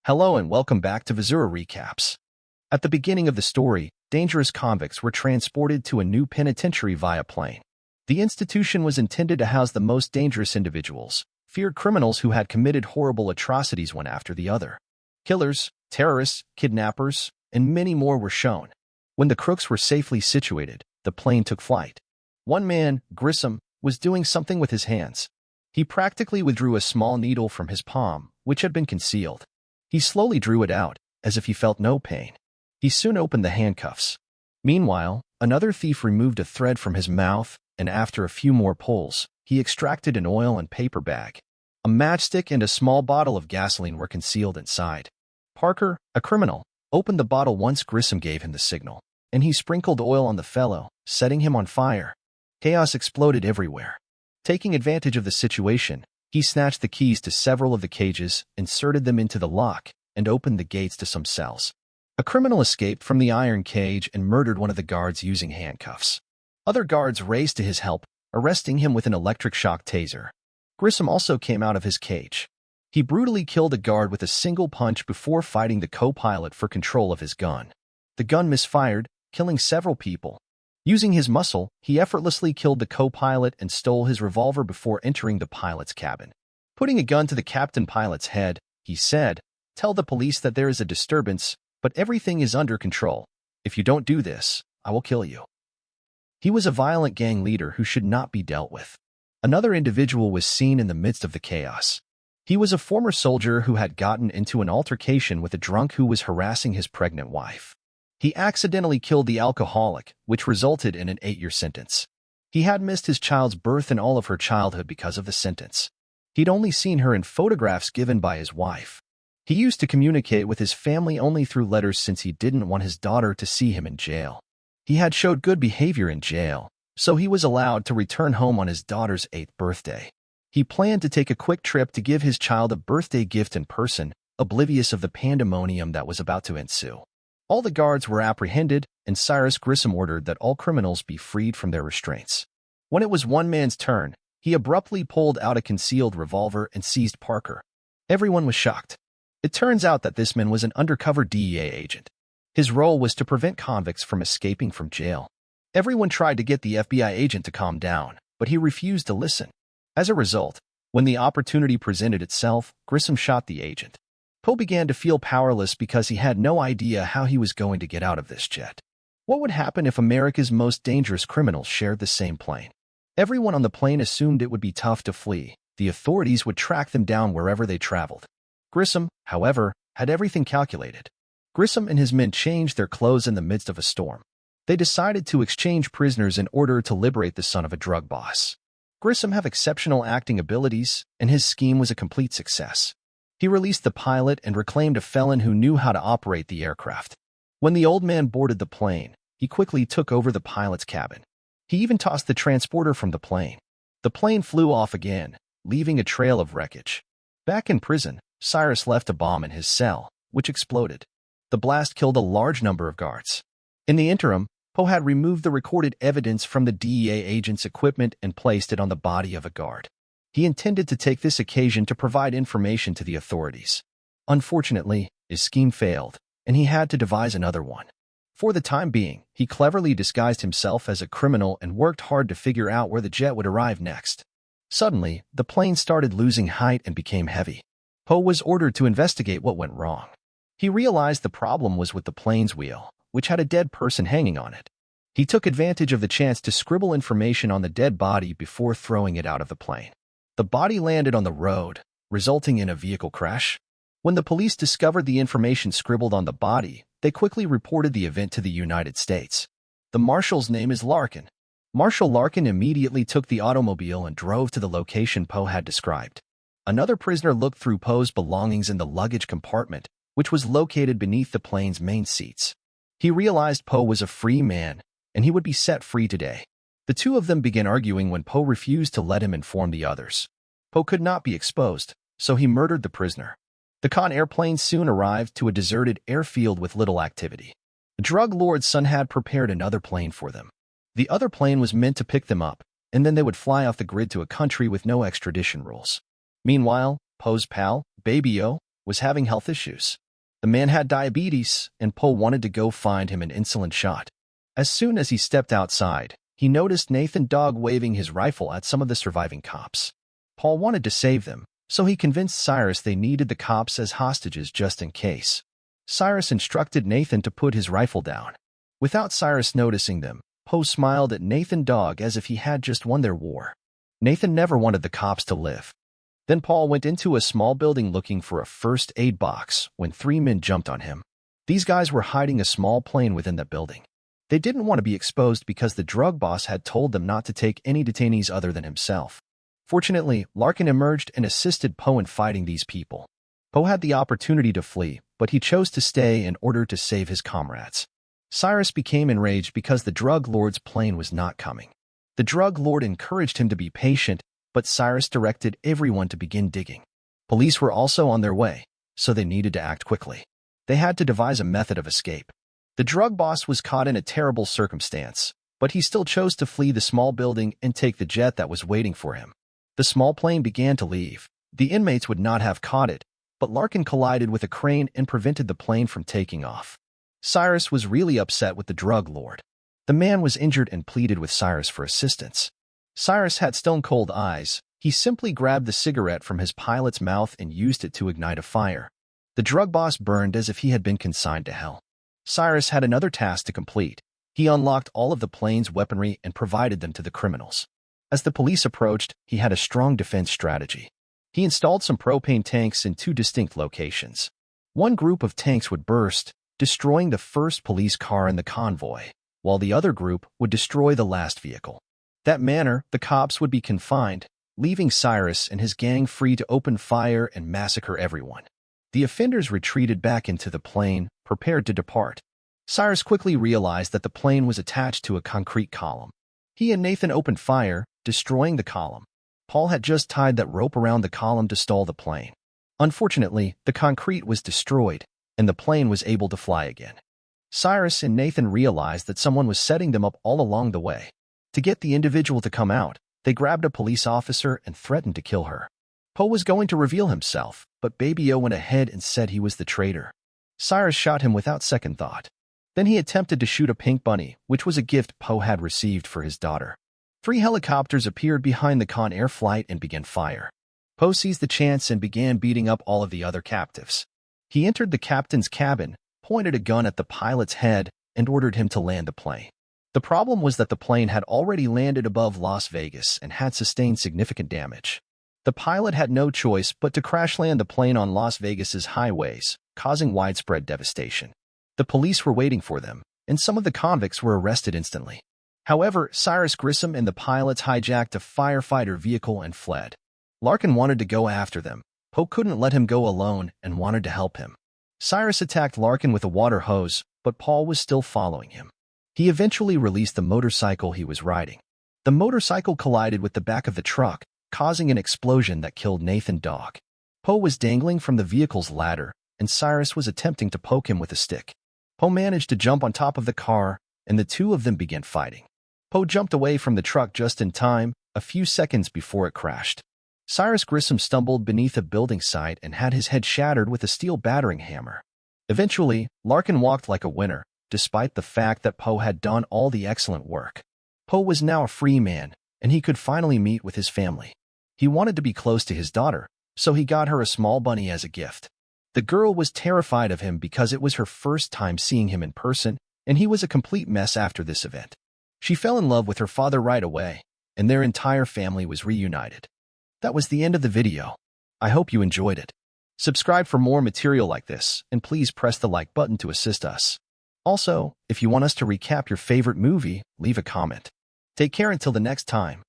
Hello and welcome back to Vizura Recaps. At the beginning of the story, dangerous convicts were transported to a new penitentiary via plane. The institution was intended to house the most dangerous individuals, feared criminals who had committed horrible atrocities one after the other. Killers, terrorists, kidnappers, and many more were shown. When the crooks were safely situated, the plane took flight. One man, Grissom, was doing something with his hands. He practically withdrew a small needle from his palm, which had been concealed. He slowly drew it out, as if he felt no pain. He soon opened the handcuffs. Meanwhile, another thief removed a thread from his mouth, and after a few more pulls, he extracted an oil and paper bag. A matchstick and a small bottle of gasoline were concealed inside. Parker, a criminal, opened the bottle once Grissom gave him the signal, and he sprinkled oil on the fellow, setting him on fire. Chaos exploded everywhere. Taking advantage of the situation, he snatched the keys to several of the cages, inserted them into the lock, and opened the gates to some cells. A criminal escaped from the iron cage and murdered one of the guards using handcuffs. Other guards raced to his help, arresting him with an electric shock taser. Grissom also came out of his cage. He brutally killed a guard with a single punch before fighting the co-pilot for control of his gun. The gun misfired, killing several people. Using his muscle, he effortlessly killed the co-pilot and stole his revolver before entering the pilot's cabin. Putting a gun to the captain pilot's head, he said, "Tell the police that there is a disturbance, but everything is under control. If you don't do this, I will kill you." He was a violent gang leader who should not be dealt with. Another individual was seen in the midst of the chaos. He was a former soldier who had gotten into an altercation with a drunk who was harassing his pregnant wife. He accidentally killed the alcoholic, which resulted in an 8-year sentence. He had missed his child's birth and all of her childhood because of the sentence. He'd only seen her in photographs given by his wife. He used to communicate with his family only through letters since he didn't want his daughter to see him in jail. He had showed good behavior in jail, so he was allowed to return home on his daughter's 8th birthday. He planned to take a quick trip to give his child a birthday gift in person, oblivious of the pandemonium that was about to ensue. All the guards were apprehended, and Cyrus Grissom ordered that all criminals be freed from their restraints. When it was one man's turn, he abruptly pulled out a concealed revolver and seized Parker. Everyone was shocked. It turns out that this man was an undercover DEA agent. His role was to prevent convicts from escaping from jail. Everyone tried to get the FBI agent to calm down, but he refused to listen. As a result, when the opportunity presented itself, Grissom shot the agent. Poe began to feel powerless because he had no idea how he was going to get out of this jet. What would happen if America's most dangerous criminals shared the same plane? Everyone on the plane assumed it would be tough to flee. The authorities would track them down wherever they traveled. Grissom, however, had everything calculated. Grissom and his men changed their clothes in the midst of a storm. They decided to exchange prisoners in order to liberate the son of a drug boss. Grissom had exceptional acting abilities, and his scheme was a complete success. He released the pilot and reclaimed a felon who knew how to operate the aircraft. When the old man boarded the plane, he quickly took over the pilot's cabin. He even tossed the transporter from the plane. The plane flew off again, leaving a trail of wreckage. Back in prison, Cyrus left a bomb in his cell, which exploded. The blast killed a large number of guards. In the interim, Poe had removed the recorded evidence from the DEA agent's equipment and placed it on the body of a guard. He intended to take this occasion to provide information to the authorities. Unfortunately, his scheme failed, and he had to devise another one. For the time being, he cleverly disguised himself as a criminal and worked hard to figure out where the jet would arrive next. Suddenly, the plane started losing height and became heavy. Poe was ordered to investigate what went wrong. He realized the problem was with the plane's wheel, which had a dead person hanging on it. He took advantage of the chance to scribble information on the dead body before throwing it out of the plane. The body landed on the road, resulting in a vehicle crash. When the police discovered the information scribbled on the body, they quickly reported the event to the United States. The marshal's name is Larkin. Marshal Larkin immediately took the automobile and drove to the location Poe had described. Another prisoner looked through Poe's belongings in the luggage compartment, which was located beneath the plane's main seats. He realized Poe was a free man, and he would be set free today. The two of them began arguing when Poe refused to let him inform the others. Poe could not be exposed, so he murdered the prisoner. The Con airplane soon arrived to a deserted airfield with little activity. The drug lord's son had prepared another plane for them. The other plane was meant to pick them up, and then they would fly off the grid to a country with no extradition rules. Meanwhile, Poe's pal, Baby O, was having health issues. The man had diabetes, and Po wanted to go find him an insulin shot. As soon as he stepped outside, he noticed Nathan Dog waving his rifle at some of the surviving cops. Paul wanted to save them, so he convinced Cyrus they needed the cops as hostages just in case. Cyrus instructed Nathan to put his rifle down. Without Cyrus noticing them, Po smiled at Nathan Dog as if he had just won their war. Nathan never wanted the cops to live. Then Paul went into a small building looking for a first aid box when 3 men jumped on him. These guys were hiding a small plane within the building. They didn't want to be exposed because the drug boss had told them not to take any detainees other than himself. Fortunately, Larkin emerged and assisted Po in fighting these people. Po had the opportunity to flee, but he chose to stay in order to save his comrades. Cyrus became enraged because the drug lord's plane was not coming. The drug lord encouraged him to be patient, but Cyrus directed everyone to begin digging. Police were also on their way, so they needed to act quickly. They had to devise a method of escape. The drug boss was caught in a terrible circumstance, but he still chose to flee the small building and take the jet that was waiting for him. The small plane began to leave. The inmates would not have caught it, but Larkin collided with a crane and prevented the plane from taking off. Cyrus was really upset with the drug lord. The man was injured and pleaded with Cyrus for assistance. Cyrus had stone-cold eyes. He simply grabbed the cigarette from his pilot's mouth and used it to ignite a fire. The drug boss burned as if he had been consigned to hell. Cyrus had another task to complete. He unlocked all of the plane's weaponry and provided them to the criminals. As the police approached, he had a strong defense strategy. He installed some propane tanks in 2 distinct locations. One group of tanks would burst, destroying the first police car in the convoy, while the other group would destroy the last vehicle. That manner, the cops would be confined, leaving Cyrus and his gang free to open fire and massacre everyone. The offenders retreated back into the plane, prepared to depart. Cyrus quickly realized that the plane was attached to a concrete column. He and Nathan opened fire, destroying the column. Paul had just tied that rope around the column to stall the plane. Unfortunately, the concrete was destroyed, and the plane was able to fly again. Cyrus and Nathan realized that someone was setting them up all along the way. To get the individual to come out, they grabbed a police officer and threatened to kill her. Po was going to reveal himself, but Baby O went ahead and said he was the traitor. Cyrus shot him without second thought. Then he attempted to shoot a pink bunny, which was a gift Po had received for his daughter. 3 helicopters appeared behind the Con Air flight and began fire. Po seized the chance and began beating up all of the other captives. He entered the captain's cabin, pointed a gun at the pilot's head, and ordered him to land the plane. The problem was that the plane had already landed above Las Vegas and had sustained significant damage. The pilot had no choice but to crash land the plane on Las Vegas's highways, causing widespread devastation. The police were waiting for them, and some of the convicts were arrested instantly. However, Cyrus Grissom and the pilots hijacked a firefighter vehicle and fled. Larkin wanted to go after them. Po couldn't let him go alone and wanted to help him. Cyrus attacked Larkin with a water hose, but Paul was still following him. He eventually released the motorcycle he was riding. The motorcycle collided with the back of the truck, causing an explosion that killed Nathan Dog. Po was dangling from the vehicle's ladder, and Cyrus was attempting to poke him with a stick. Po managed to jump on top of the car, and the 2 of them began fighting. Po jumped away from the truck just in time, a few seconds before it crashed. Cyrus Grissom stumbled beneath a building site and had his head shattered with a steel battering hammer. Eventually, Larkin walked like a winner, despite the fact that Po had done all the excellent work. Po was now a free man, and he could finally meet with his family. He wanted to be close to his daughter, so he got her a small bunny as a gift. The girl was terrified of him because it was her first time seeing him in person, and he was a complete mess after this event. She fell in love with her father right away, and their entire family was reunited. That was the end of the video. I hope you enjoyed it. Subscribe for more material like this, and please press the like button to assist us. Also, if you want us to recap your favorite movie, leave a comment. Take care until the next time.